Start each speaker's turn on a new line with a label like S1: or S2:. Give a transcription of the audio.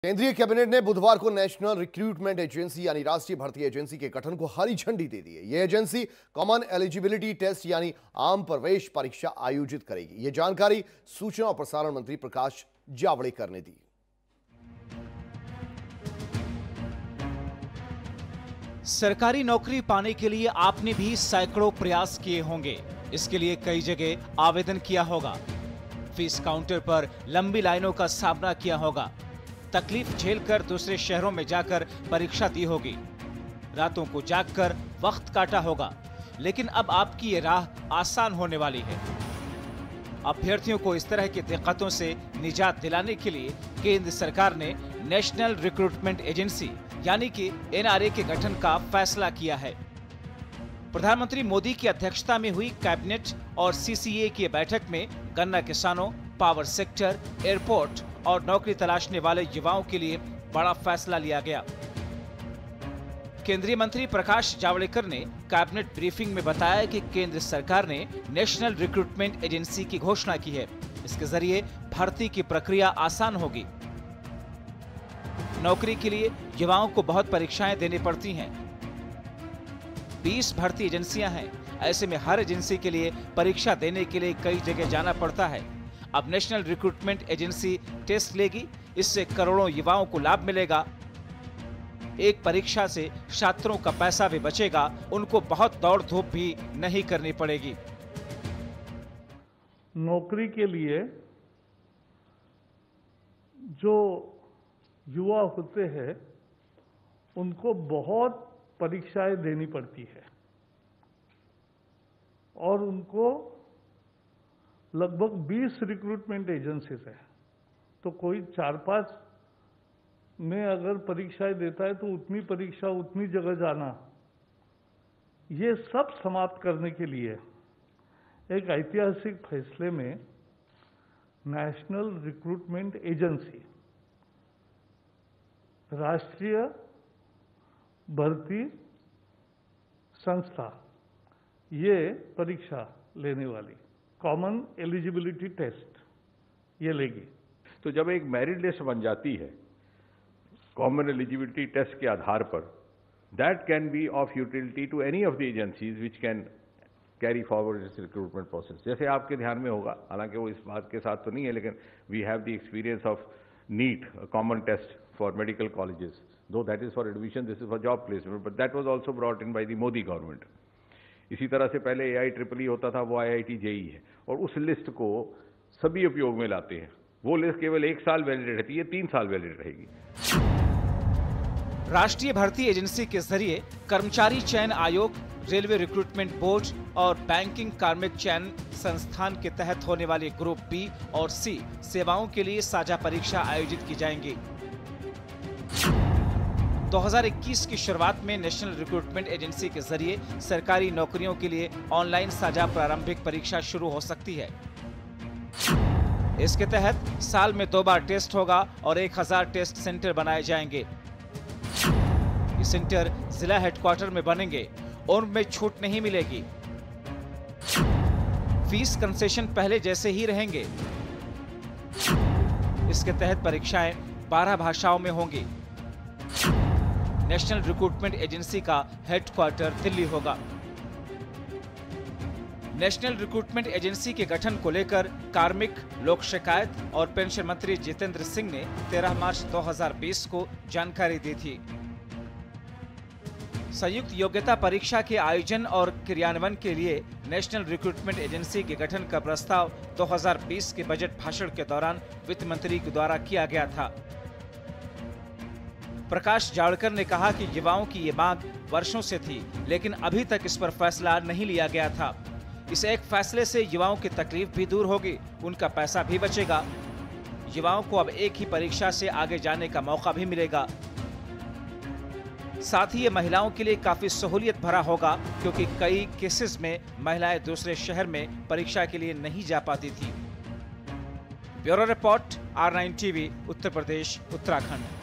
S1: केंद्रीय कैबिनेट ने बुधवार को नेशनल रिक्रूटमेंट एजेंसी यानी राष्ट्रीय भर्ती एजेंसी के गठन को हरी झंडी दे दी है। यह एजेंसी कॉमन एलिजिबिलिटी टेस्ट यानी आम प्रवेश परीक्षा आयोजित करेगी। यह जानकारी सूचना और प्रसारण मंत्री प्रकाश जावड़ेकर ने दी।
S2: सरकारी नौकरी पाने के लिए आपने भी सैकड़ों प्रयास किए होंगे। इसके लिए कई जगह आवेदन किया होगा, फीस काउंटर पर लंबी लाइनों का सामना किया होगा, तकलीफ झेलकर दूसरे शहरों में जाकर परीक्षा दी होगी, रातों को जागकर वक्त काटा होगा। लेकिन अब आपकी ये राह आसान होने वाली है। अभ्यर्थियों को इस तरह की दिक्कतों से निजात दिलाने के लिए केंद्र सरकार ने नेशनल रिक्रूटमेंट एजेंसी यानी कि एनआरए के गठन का फैसला किया है। प्रधानमंत्री मोदी की अध्यक्षता में हुई कैबिनेट और सीसीए की बैठक में गन्ना किसानों, पावर सेक्टर, एयरपोर्ट और नौकरी तलाशने वाले युवाओं के लिए बड़ा फैसला लिया गया। केंद्रीय मंत्री प्रकाश जावड़ेकर ने कैबिनेट ब्रीफिंग में बताया कि केंद्र सरकार ने नेशनल रिक्रूटमेंट एजेंसी की घोषणा की है। इसके जरिए भर्ती की प्रक्रिया आसान होगी। नौकरी के लिए युवाओं को बहुत परीक्षाएं देनी पड़ती हैं। 20 भर्ती एजेंसियां हैं। ऐसे में हर एजेंसी के लिए परीक्षा देने के लिए कई जगह जाना पड़ता है। अब नेशनल रिक्रूटमेंट एजेंसी टेस्ट लेगी। इससे करोड़ों युवाओं को लाभ मिलेगा। एक परीक्षा से छात्रों का पैसा भी बचेगा। उनको बहुत दौड़ धूप भी नहीं करनी पड़ेगी।
S3: नौकरी के लिए जो युवा होते हैं उनको बहुत परीक्षाएं देनी पड़ती है और उनको लगभग 20 रिक्रूटमेंट एजेंसीज है। तो कोई 4-5 में अगर परीक्षाएं देता है तो उतनी परीक्षा उतनी जगह जाना, ये सब समाप्त करने के लिए एक ऐतिहासिक फैसले में नेशनल रिक्रूटमेंट एजेंसी राष्ट्रीय भर्ती संस्था ये परीक्षा लेने वाली कॉमन एलिजिबिलिटी टेस्ट ये लेगी।
S4: तो जब एक मेरिट लिस्ट बन जाती है कॉमन एलिजिबिलिटी टेस्ट के आधार पर, that can be of utility to any of the agencies which can carry forward this recruitment process. जैसे आपके ध्यान में होगा, हालांकि वो इस बात के साथ तो नहीं है, लेकिन we have the experience of NEET common test for medical colleges, though that is for admission, this is for job placement, but that was also brought in by the Modi government. इसी तरह से पहले AIEEE होता था, वो IIT JEE है, और उस लिस्ट को सभी उपयोग में लाते हैं। वो लिस्ट केवल 1 साल वैलिड रहती है, 3 साल वैलिड रहेगी।
S2: राष्ट्रीय भर्ती एजेंसी के जरिए कर्मचारी चयन आयोग, रेलवे रिक्रूटमेंट बोर्ड और बैंकिंग कार्मिक चयन संस्थान के तहत होने वाली ग्रुप बी और सी सेवाओं के लिए साझा परीक्षा आयोजित की जाएंगी। 2021 की शुरुआत में नेशनल रिक्रूटमेंट एजेंसी के जरिए सरकारी नौकरियों के लिए ऑनलाइन साझा प्रारंभिक परीक्षा शुरू हो सकती है। इसके तहत साल में 2 बार टेस्ट होगा और 1000 टेस्ट सेंटर बनाए जाएंगे। ये सेंटर जिला हेडक्वार्टर में बनेंगे। उनमें छूट नहीं मिलेगी। फीस कंसेशन पहले जैसे ही रहेंगे। इसके तहत परीक्षाएं 12 भाषाओं में होंगी। नेशनल रिक्रूटमेंट एजेंसी का हेडक्वार्टर दिल्ली होगा। नेशनल रिक्रूटमेंट एजेंसी के गठन को लेकर कार्मिक, लोक शिकायत और पेंशन मंत्री जितेंद्र सिंह ने 13 मार्च 2020 को जानकारी दी थी। संयुक्त योग्यता परीक्षा के आयोजन और क्रियान्वयन के लिए नेशनल रिक्रूटमेंट एजेंसी के गठन का प्रस्ताव 2020 के बजट भाषण के दौरान वित्त मंत्री के द्वारा किया गया था। प्रकाश जावड़ेकर ने कहा कि युवाओं की ये मांग वर्षों से थी, लेकिन अभी तक इस पर फैसला नहीं लिया गया था। इस एक फैसले से युवाओं की तकलीफ भी दूर होगी, उनका पैसा भी बचेगा। युवाओं को अब एक ही परीक्षा से आगे जाने का मौका भी मिलेगा। साथ ही ये महिलाओं के लिए काफी सहूलियत भरा होगा, क्योंकि कई केसेस में महिलाएं दूसरे शहर में परीक्षा के लिए नहीं जा पाती थी। Bureau report, R9 TV, Uttar Pradesh, Uttarakhand.